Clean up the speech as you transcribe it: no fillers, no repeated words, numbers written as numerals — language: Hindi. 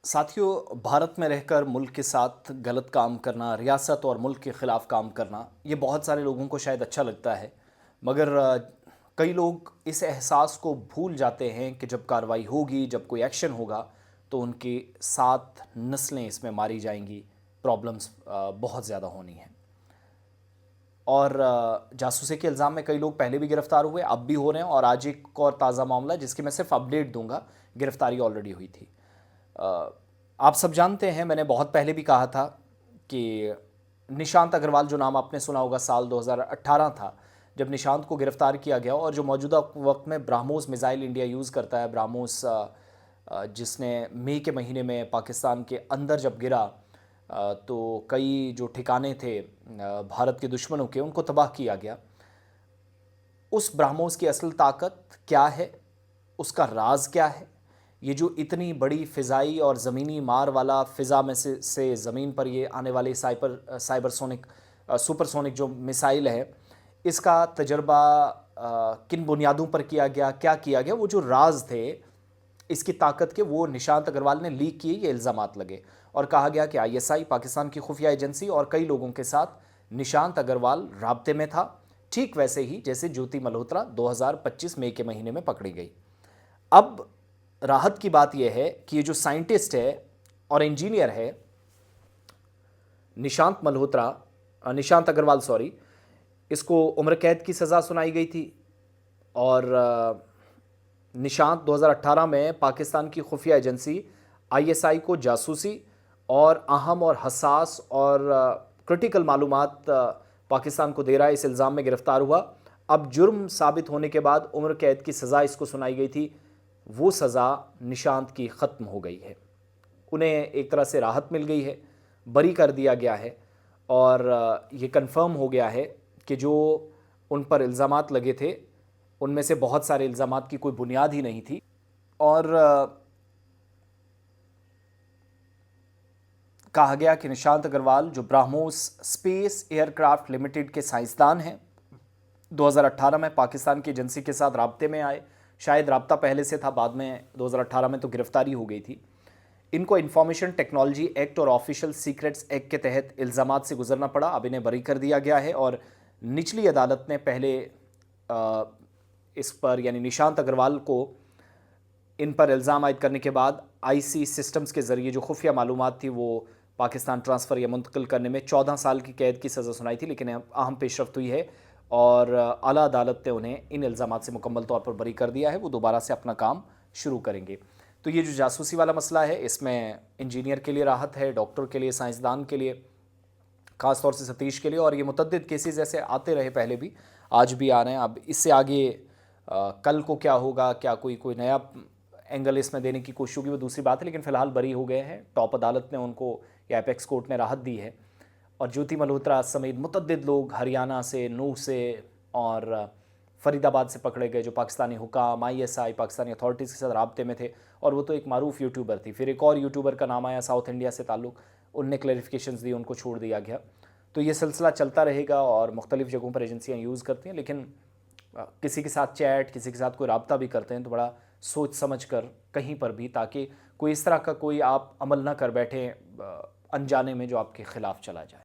साथियों, भारत में रहकर मुल्क के साथ गलत काम करना, रियासत और मुल्क के ख़िलाफ़ काम करना, ये बहुत सारे लोगों को शायद अच्छा लगता है। मगर कई लोग इस एहसास को भूल जाते हैं कि जब कार्रवाई होगी, जब कोई एक्शन होगा, तो उनकी 7 नस्लें इसमें मारी जाएंगी, प्रॉब्लम्स बहुत ज़्यादा होनी हैं। और जासूसी के इल्ज़ाम में कई लोग पहले भी गिरफ़्तार हुए, अब भी हो रहे हैं, और आज एक और ताज़ा मामला जिसकी मैं सिर्फ अपडेट दूंगा। गिरफ़्तारी ऑलरेडी हुई थी। अ, आप सब जानते हैं, मैंने बहुत पहले भी कहा था कि निशांत अग्रवाल, जो नाम आपने सुना होगा, साल 2018 था जब निशांत को गिरफ्तार किया गया, और जो मौजूदा वक्त में ब्राह्मोस मिसाइल इंडिया यूज़ करता है। ब्राह्मोस जिसने मई के महीने में पाकिस्तान के अंदर जब गिरा, तो कई जो ठिकाने थे भारत के दुश्मनों के, उनको तबाह किया गया। उस ब्राह्मोस की असल ताकत क्या है, उसका राज क्या है? ये जो इतनी बड़ी फ़िज़ाई और ज़मीनी मार वाला, फ़िज़ा में से ज़मीन पर ये आने वाली साइबरसोनिक सुपरसोनिक जो मिसाइल है, इसका तजर्बा किन बुनियादों पर किया गया, क्या किया गया, वो जो राज थे इसकी ताकत के, वो निशांत अग्रवाल ने लीक किए, ये इल्ज़ामात लगे। और कहा गया कि आईएसआई, पाकिस्तान की खुफिया एजेंसी, और कई लोगों के साथ निशांत अग्रवाल राब्ते में था, ठीक वैसे ही जैसे ज्योति मल्होत्रा 2025 मई के महीने में पकड़ी गई। अब राहत की बात यह है कि ये जो साइंटिस्ट है और इंजीनियर है, निशांत अग्रवाल, सॉरी, इसको उम्र कैद की सज़ा सुनाई गई थी। और निशांत 2018 में पाकिस्तान की खुफिया एजेंसी आईएसआई को जासूसी और अहम और हसास और क्रिटिकल मालूमात पाकिस्तान को दे रहा है, इस इल्ज़ाम में गिरफ्तार हुआ। अब जुर्म साबित होने के बाद उम्र कैद की सज़ा इसको सुनाई गई थी, वो सज़ा निशांत की ख़त्म हो गई है। उन्हें एक तरह से राहत मिल गई है, बरी कर दिया गया है, और ये कंफर्म हो गया है कि जो उन पर इल्ज़ामात लगे थे, उनमें से बहुत सारे इल्ज़ामात की कोई बुनियाद ही नहीं थी। और कहा गया कि निशांत अग्रवाल, जो ब्राह्मोस स्पेस एयरक्राफ्ट लिमिटेड के साइंसदान हैं, 2018 में पाकिस्तान की एजेंसी के साथ राब्ते में आए। शायद राब्ता पहले से था, बाद में 2018 में तो गिरफ्तारी हो गई थी। इनको इंफॉर्मेशन टेक्नोलॉजी एक्ट और ऑफिशियल सीक्रेट्स एक्ट के तहत इल्ज़ामात से गुजरना पड़ा। अब इन्हें बरी कर दिया गया है, और निचली अदालत ने पहले इस पर, यानी निशांत अग्रवाल को, इन पर इल्ज़ाम आयद करने के बाद आईसी सिस्टम्स के ज़रिए जो खुफिया मालूमात थी वो पाकिस्तान ट्रांसफ़र या मुंतकिल करने में 14 साल की कैद की सज़ा सुनाई थी। लेकिन अहम पेशरफ्त हुई है, और आला अदालत ने उन्हें इन इल्ज़ामात से मुकम्मल तौर पर बरी कर दिया है। वो दोबारा से अपना काम शुरू करेंगे। तो ये जो जासूसी वाला मसला है, इसमें इंजीनियर के लिए राहत है, डॉक्टर के लिए, साइंसदान के लिए, ख़ास तौर से सतीश के लिए। और ये मुतअद्दिद केसेस ऐसे आते रहे पहले भी, आज भी आ रहे हैं। अब इससे आगे कल को क्या होगा, क्या कोई नया एंगल इसमें देने की कोशिश होगी, वो दूसरी बात है। लेकिन फ़िलहाल बरी हो गए हैं। टॉप अदालत ने उनको, या एपेक्स कोर्ट ने राहत दी है। और ज्योति मल्होत्रा समेत मुतअद्दिद लोग हरियाणा से, नूह से और फरीदाबाद से पकड़े गए, जो पाकिस्तानी हुकाम, आईएसआई, पाकिस्तानी अथॉरिटीज़ के साथ राब्ते में थे। और वो तो एक मारूफ यूट्यूबर थी। फिर एक और यूट्यूबर का नाम आया, साउथ इंडिया से ताल्लुक़, उनने क्लैरिफिकेशंस दी, उनको छोड़ दिया गया। तो ये सिलसिला चलता रहेगा, और मुख्तलिफ़ जगहों पर एजेंसियाँ यूज़ करती हैं। लेकिन किसी के साथ चैट, किसी के साथ कोई राब्ता भी करते हैं, तो बड़ा सोच समझ कर कहीं पर भी, ताकि कोई इस तरह का कोई आप अमल ना कर बैठें अनजाने में, जो आपके ख़िलाफ़ चला जाए।